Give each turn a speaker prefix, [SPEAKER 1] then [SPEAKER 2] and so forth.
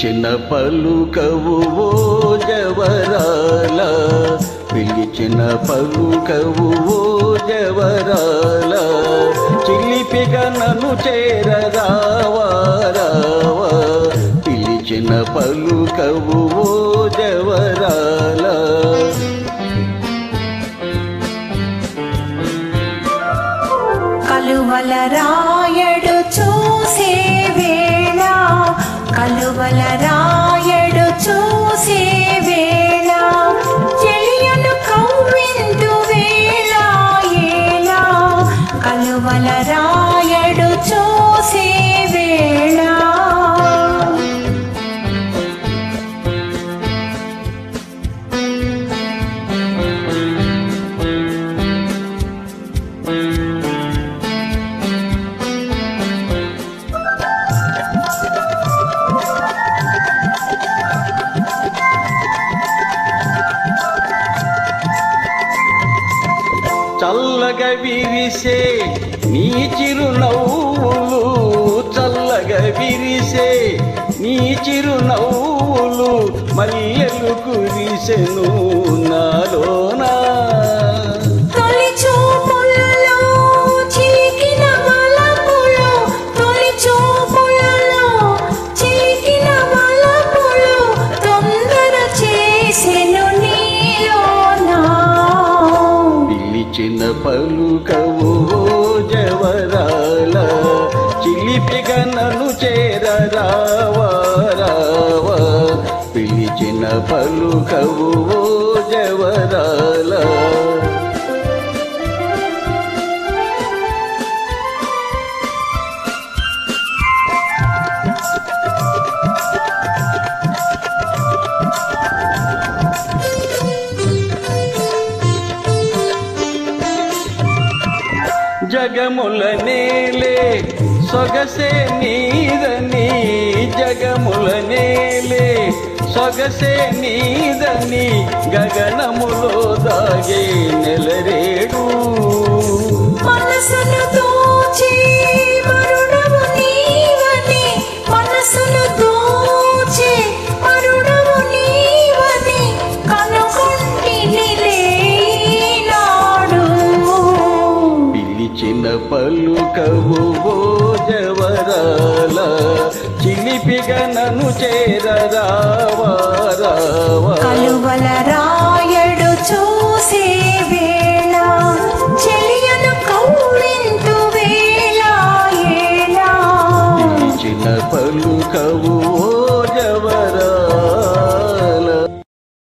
[SPEAKER 1] పిలిచిన పలుకవు ఓ జవరాల, పిలిచిన పలుకవు ఓ జవరాల, చిలిపిగా నన్ను చేరరావా రావా, పిలిచిన పలుకవు ఓ జవరాల.
[SPEAKER 2] కలువల రాయడు చూసే వేళ, కలువల రాయడు చూసే వేళ, చెలియను కవ్విందు వేళ ఏలా, కలువల రాయడు చూసే వేళ.
[SPEAKER 1] చల్లగా విరిసే నీ చిరునవ్వులు, చల్లగా విరిసే నీ చిరునవ్వులు, మల్లెలు కురిసెను నాలోనా. పిలిచిన పలుకవు ఓ జవరాల, చిలిపిగా నన్ను చేరరావా రావా, పిలిచిన పలుకవు ఓ జవరాల. జగముల నేలే సొగసే నీదని, జగముల నేలే సొగసే నీదని, గగనములో దాగే నెలరేడు.
[SPEAKER 2] మనసును దోచి మరుడవు నీవని, మనసును దోచి మరుడవు నీవని, కనుగొంటినిలే ఈనాడు.
[SPEAKER 1] పిలిచిన పలుకవు ఓ జవరాల, చిలిపిగా నన్ను చేరరావా రావా,
[SPEAKER 2] కలువల రాయడు చూసే వేళ, చెలియను కవ్విందు వేళ ఏలా,
[SPEAKER 1] పిలిచిన పలుకవు ఓ